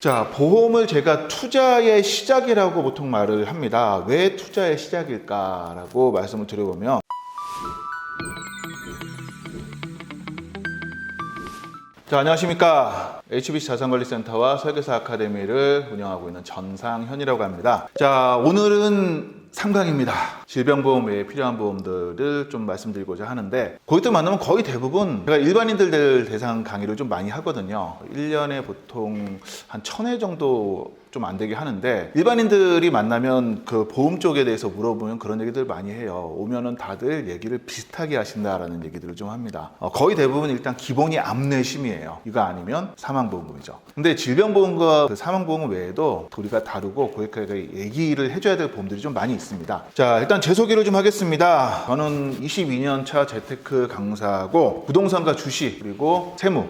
자, 보험을 제가 투자의 시작이라고 보통 말을 합니다. 왜 투자의 시작일까라고 말씀을 드려보면, 자, 안녕하십니까. HBC 자산관리센터와 설계사 아카데미를 운영하고 있는 전상현이라고 합니다. 자, 오늘은 3강입니다. 질병보험 외에 필요한 보험들을 좀 말씀드리고자 하는데, 거기들 만나면 거의 대부분 제가 일반인들 대상 강의를 좀 많이 하거든요. 1년에 보통 한 1000회 정도 좀 안 되게 하는데, 일반인들이 만나면 그 보험 쪽에 대해서 물어보면 그런 얘기들 많이 해요. 오면은 다들 얘기를 비슷하게 하신다라는 얘기들을 좀 합니다. 거의 대부분 일단 기본이 암내심이에요. 이거 아니면 사망보험이죠. 근데 질병보험과 그 사망보험 외에도 우리가 다루고 고객에게 얘기를 해줘야 될 보험들이 좀 많이 있습니다. 자, 일단 제 소개를 좀 하겠습니다. 저는 22년 차 재테크 강사고, 부동산과 주식 그리고 세무,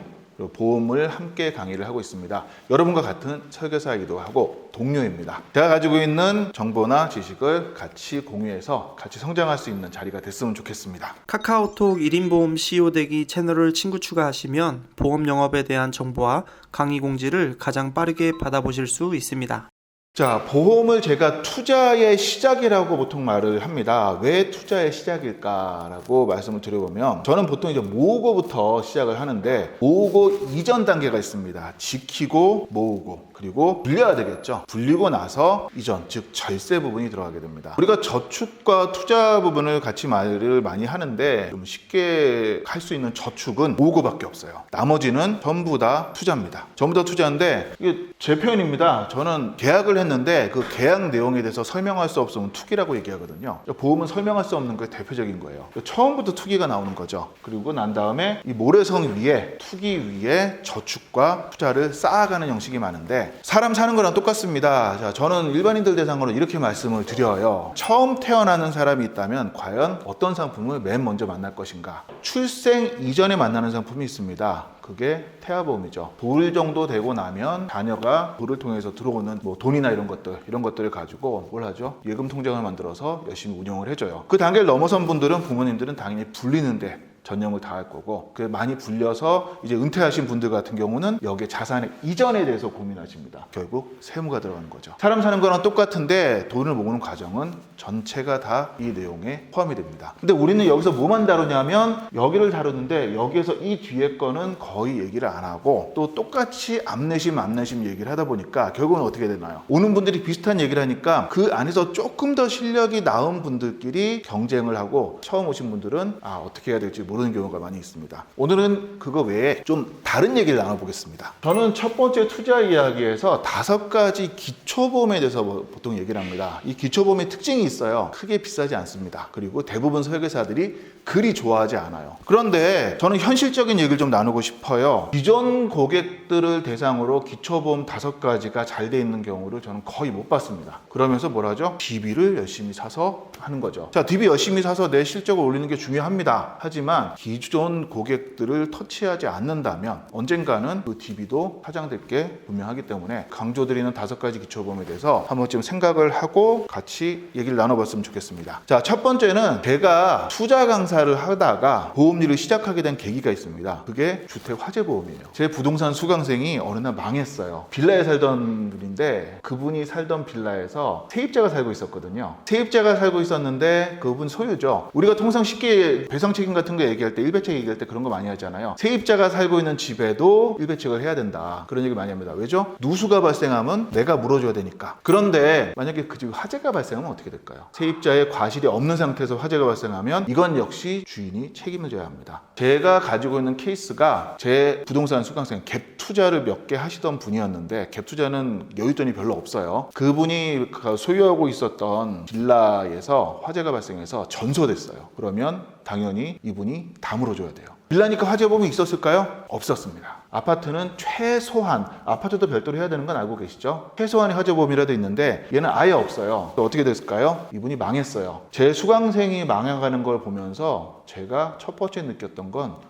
보험을 함께 강의를 하고 있습니다. 여러분과 같은 설계사이기도 하고 동료입니다. 제가 가지고 있는 정보나 지식을 같이 공유해서 같이 성장할 수 있는 자리가 됐으면 좋겠습니다. 카카오톡 1인보험 CEO 되기 채널을 친구 추가하시면 보험 영업에 대한 정보와 강의 공지를 가장 빠르게 받아보실 수 있습니다. 자, 보험을 제가 투자의 시작이라고 보통 말을 합니다. 왜 투자의 시작일까라고 말씀을 드려보면, 저는 보통 이제 모으고부터 시작을 하는데, 모으고 이전 단계가 있습니다. 지키고 모으고, 그리고 불려야 되겠죠. 불리고 나서 이전, 즉 절세 부분이 들어가게 됩니다. 우리가 저축과 투자 부분을 같이 말을 많이 하는데, 좀 쉽게 할 수 있는 저축은 모으고밖에 없어요. 나머지는 전부 다 투자입니다. 전부 다 투자인데, 이게 제 표현입니다. 저는 계약을 했는데 그 계약 내용에 대해서 설명할 수 없으면 투기라고 얘기하거든요. 보험은 설명할 수 없는 게 대표적인 거예요. 처음부터 투기가 나오는 거죠. 그리고 난 다음에 이 모래성 위에, 투기 위에 저축과 투자를 쌓아가는 형식이 많은데, 사람 사는 거랑 똑같습니다. 자, 저는 일반인들 대상으로 이렇게 말씀을 드려요. 처음 태어나는 사람이 있다면 과연 어떤 상품을 맨 먼저 만날 것인가? 출생 이전에 만나는 상품이 있습니다. 그게 태아보험이죠. 돌 정도 되고 나면 자녀가 돌을 통해서 들어오는 뭐 돈이나 이런 것들을 가지고 뭘 하죠? 예금 통장을 만들어서 열심히 운영을 해줘요. 그 단계를 넘어선 분들은, 부모님들은 당연히 불리는데 전념을 다할 거고, 그 많이 불려서 이제 은퇴하신 분들 같은 경우는 여기에 자산의 이전에 대해서 고민하십니다. 결국 세무가 들어가는 거죠. 사람 사는 거랑 똑같은데 돈을 모으는 과정은 전체가 다 이 내용에 포함이 됩니다. 근데 우리는 여기서 뭐만 다루냐면 여기를 다루는데, 여기에서 이 뒤에 거는 거의 얘기를 안 하고, 또 똑같이 암내심 얘기를 하다 보니까 결국은 어떻게 되나요? 오는 분들이 비슷한 얘기를 하니까 그 안에서 조금 더 실력이 나은 분들끼리 경쟁을 하고, 처음 오신 분들은 어떻게 해야 될지 모르는 경우가 많이 있습니다. 오늘은 그거 외에 좀 다른 얘기를 나눠보겠습니다. 저는 첫 번째 투자 이야기에서 5가지 기초보험에 대해서 보통 얘기를 합니다. 이 기초보험의 특징이 있어요. 크게 비싸지 않습니다. 그리고 대부분 설계사들이 그리 좋아하지 않아요. 그런데 저는 현실적인 얘기를 좀 나누고 싶어요. 기존 고객들을 대상으로 기초보험 5가지가 잘 돼 있는 경우를 저는 거의 못 봤습니다. 그러면서 뭘 하죠? DB를 열심히 사서 하는 거죠. 자, DB 열심히 사서 내 실적을 올리는 게 중요합니다. 하지만 기존 고객들을 터치하지 않는다면 언젠가는 그 DB도 파장될 게 분명하기 때문에, 강조드리는 5가지 기초보험에 대해서 한 번쯤 생각을 하고 같이 얘기를 나눠봤으면 좋겠습니다. 자, 첫 번째는 제가 투자 강사를 하다가 보험 일을 시작하게 된 계기가 있습니다. 그게 주택화재보험이에요. 제 부동산 수강생이 어느 날 망했어요. 빌라에 살던 분인데, 그분이 살던 빌라에서 세입자가 살고 있었거든요. 세입자가 살고 있었는데 그분 소유죠. 우리가 통상 쉽게 배상책임 같은 거 얘기할 때, 일배책 얘기할 때 그런 거 많이 하잖아요. 세입자가 살고 있는 집에도 일배책을 해야 된다, 그런 얘기 많이 합니다. 왜죠? 누수가 발생하면 내가 물어줘야 되니까. 그런데 만약에 그 집에 화재가 발생하면 어떻게 될까요? 세입자의 과실이 없는 상태에서 화재가 발생하면 이건 역시 주인이 책임을 져야 합니다. 제가 가지고 있는 케이스가, 제 부동산 수강생 갭 투자를 몇 개 하시던 분이었는데, 갭 투자는 여윳돈이 별로 없어요. 그분이 소유하고 있었던 빌라에서 화재가 발생해서 전소됐어요. 그러면 당연히 이분이 다 물어줘야 돼요. 빌라니까 화재보험이 있었을까요? 없었습니다. 아파트는 최소한, 아파트도 별도로 해야 되는 건 알고 계시죠? 최소한의 화재보험이라도 있는데 얘는 아예 없어요. 또 어떻게 됐을까요? 이분이 망했어요. 제 수강생이 망해가는 걸 보면서 제가 첫 번째 느꼈던 건,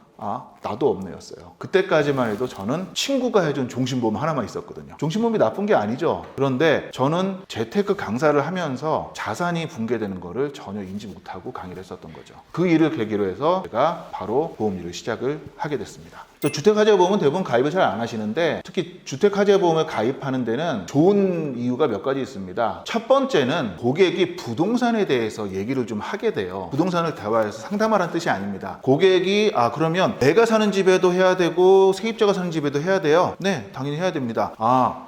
나도 없네였어요. 그때까지만 해도 저는 친구가 해준 종신보험 하나만 있었거든요. 종신보험이 나쁜 게 아니죠. 그런데 저는 재테크 강사를 하면서 자산이 붕괴되는 거를 전혀 인지 못하고 강의를 했었던 거죠. 그 일을 계기로 해서 제가 바로 보험 일을 시작을 하게 됐습니다. 또 주택화재보험은 대부분 가입을 잘 안 하시는데 특히 주택화재보험을 가입하는 데는 좋은 이유가 몇 가지 있습니다. 첫 번째는 고객이 부동산에 대해서 얘기를 좀 하게 돼요. 부동산을 대화해서 상담하라는 뜻이 아닙니다. 고객이 그러면 내가 사는 집에도 해야 되고 세입자가 사는 집에도 해야 돼요. 네, 당연히 해야 됩니다.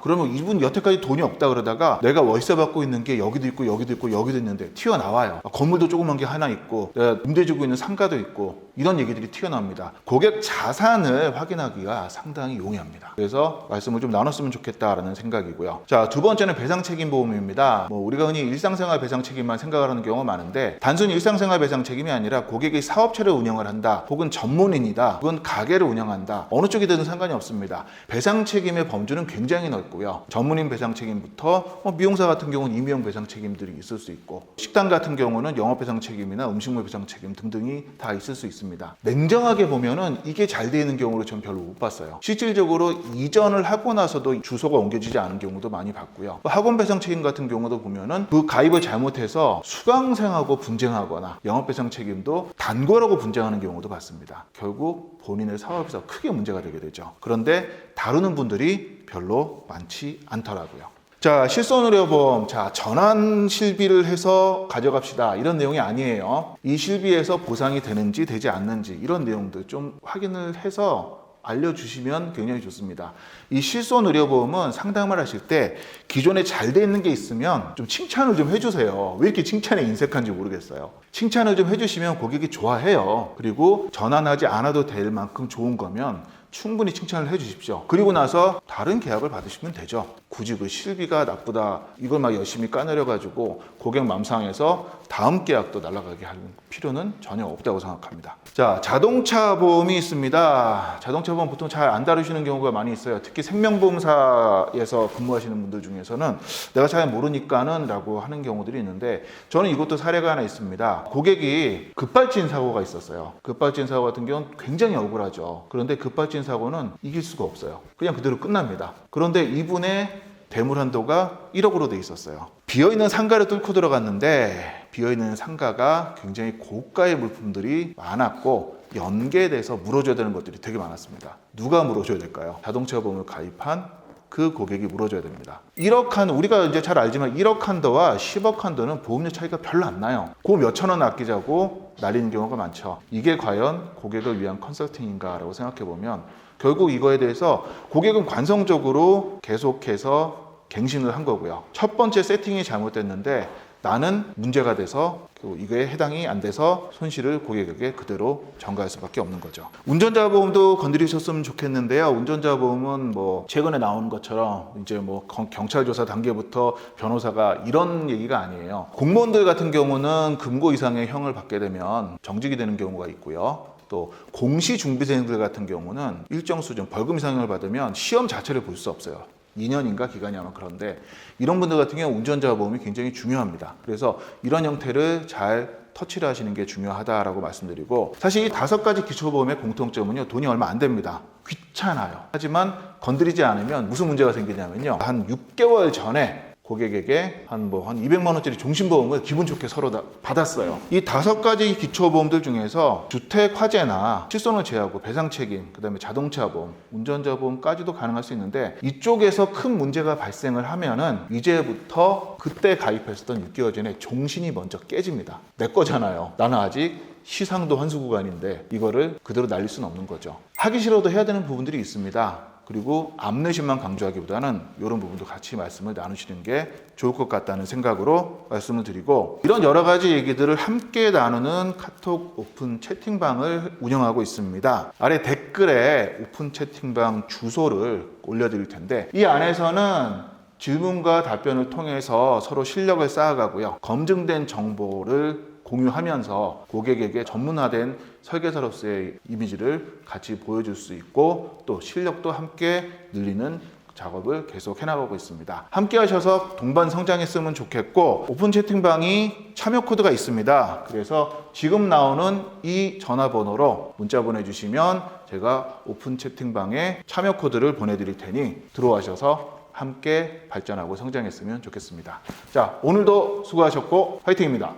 그러면 이분 여태까지 돈이 없다 그러다가 내가 월세 받고 있는 게 여기도 있고 여기도 있고 여기도 있는데 튀어나와요. 건물도 조그만 게 하나 있고 내가 임대 주고 있는 상가도 있고 이런 얘기들이 튀어나옵니다. 고객 자산을 확인하기가 상당히 용이합니다. 그래서 말씀을 좀 나눴으면 좋겠다라는 생각이고요. 자, 두 번째는 배상책임보험입니다. 우리가 흔히 일상생활 배상책임만 생각을 하는 경우가 많은데 단순히 일상생활 배상책임이 아니라 고객이 사업체를 운영을 한다 혹은 전문인이다 혹은 가게를 운영한다 어느 쪽이든 상관이 없습니다. 배상책임의 범주는 굉장히 넓고요. 전문인 배상책임부터 미용사 같은 경우는 임의용 배상책임들이 있을 수 있고 식당 같은 경우는 영업배상책임이나 음식물 배상책임 등등이 다 있을 수 있습니다. 냉정하게 보면은 이게 잘 되어 있는 경우를 전 별로 못 봤어요. 실질적으로 이전을 하고 나서도 주소가 옮겨지지 않은 경우도 많이 봤고요. 학원 배상 책임 같은 경우도 보면은 그 가입을 잘못해서 수강생하고 분쟁하거나 영업 배상 책임도 단골하고 분쟁하는 경우도 봤습니다. 결국 본인의 사업에서 크게 문제가 되게 되죠. 그런데 다루는 분들이 별로 많지 않더라고요. 자, 실손의료보험. 자, 전환 실비를 해서 가져갑시다. 이런 내용이 아니에요. 이 실비에서 보상이 되는지 되지 않는지 이런 내용들 좀 확인을 해서 알려주시면 굉장히 좋습니다. 이 실손의료보험은 상담을 하실 때 기존에 잘 돼 있는 게 있으면 좀 칭찬을 좀 해주세요. 왜 이렇게 칭찬에 인색한지 모르겠어요. 칭찬을 좀 해주시면 고객이 좋아해요. 그리고 전환하지 않아도 될 만큼 좋은 거면 충분히 칭찬을 해주십시오. 그리고 나서 다른 계약을 받으시면 되죠. 굳이 그 실비가 나쁘다 이걸 막 열심히 까내려가지고 고객 맘 상해서 다음 계약도 날아가게 할 필요는 전혀 없다고 생각합니다. 자, 자동차 보험이 있습니다. 자동차 보험 보통 잘 안 다루시는 경우가 많이 있어요. 특히 생명보험사에서 근무하시는 분들 중에서는 내가 잘 모르니까는 라고 하는 경우들이 있는데 저는 이것도 사례가 하나 있습니다. 고객이 급발진 사고가 있었어요. 급발진 사고 같은 경우는 굉장히 억울하죠. 그런데 급발진 사고는 이길 수가 없어요. 그냥 그대로 끝납니다. 그런데 이분의 대물 한도가 1억으로 돼 있었어요. 비어있는 상가를 뚫고 들어갔는데 비어있는 상가가 굉장히 고가의 물품들이 많았고 연계돼서 물어줘야 되는 것들이 되게 많았습니다. 누가 물어줘야 될까요? 자동차 보험을 가입한 그 고객이 물어줘야 됩니다. 1억 한도, 우리가 이제 잘 알지만 1억 한도와 10억 한도는 보험료 차이가 별로 안 나요. 그 몇천 원 아끼자고 날리는 경우가 많죠. 이게 과연 고객을 위한 컨설팅인가라고 생각해 보면 결국 이거에 대해서 고객은 관성적으로 계속해서 갱신을 한 거고요. 첫 번째 세팅이 잘못됐는데 나는 문제가 돼서 이거에 해당이 안 돼서 손실을 고객에게 그대로 전가할 수밖에 없는 거죠. 운전자 보험도 건드리셨으면 좋겠는데요. 운전자 보험은 최근에 나오는 것처럼 이제 경찰 조사 단계부터 변호사가 이런 얘기가 아니에요. 공무원들 같은 경우는 금고 이상의 형을 받게 되면 정직이 되는 경우가 있고요. 또 공시중비생들 같은 경우는 일정 수준 벌금 이상을 받으면 시험 자체를 볼 수 없어요. 2년인가 기간이 아마 그런데 이런 분들 같은 경우 운전자 보험이 굉장히 중요합니다. 그래서 이런 형태를 잘 터치를 하시는 게 중요하다라고 말씀드리고 사실 이 5가지 기초보험의 공통점은요. 돈이 얼마 안 됩니다. 귀찮아요. 하지만 건드리지 않으면 무슨 문제가 생기냐면요. 한 6개월 전에 고객에게 한 200만 원짜리 종신보험을 기분 좋게 서로 다 받았어요. 이 5가지 기초보험들 중에서 주택화재나 실손을 제외하고 배상책임, 그 다음에 자동차보험, 운전자보험까지도 가능할 수 있는데 이쪽에서 큰 문제가 발생을 하면은 이제부터 그때 가입했었던 6개월 전에 종신이 먼저 깨집니다. 내 거잖아요. 나는 아직 시상도 환수 구간인데 이거를 그대로 날릴 수는 없는 거죠. 하기 싫어도 해야 되는 부분들이 있습니다. 그리고 암내심만 강조하기보다는 이런 부분도 같이 말씀을 나누시는 게 좋을 것 같다는 생각으로 말씀을 드리고 이런 여러 가지 얘기들을 함께 나누는 카톡 오픈 채팅방을 운영하고 있습니다. 아래 댓글에 오픈 채팅방 주소를 올려드릴 텐데 이 안에서는 질문과 답변을 통해서 서로 실력을 쌓아가고요. 검증된 정보를 공유하면서 고객에게 전문화된 설계사로서의 이미지를 같이 보여줄 수 있고 또 실력도 함께 늘리는 작업을 계속 해나가고 있습니다. 함께 하셔서 동반 성장했으면 좋겠고 오픈 채팅방이 참여 코드가 있습니다. 그래서 지금 나오는 이 전화번호로 문자 보내주시면 제가 오픈 채팅방에 참여 코드를 보내드릴 테니 들어와셔서 함께 발전하고 성장했으면 좋겠습니다. 자, 오늘도 수고하셨고 화이팅입니다.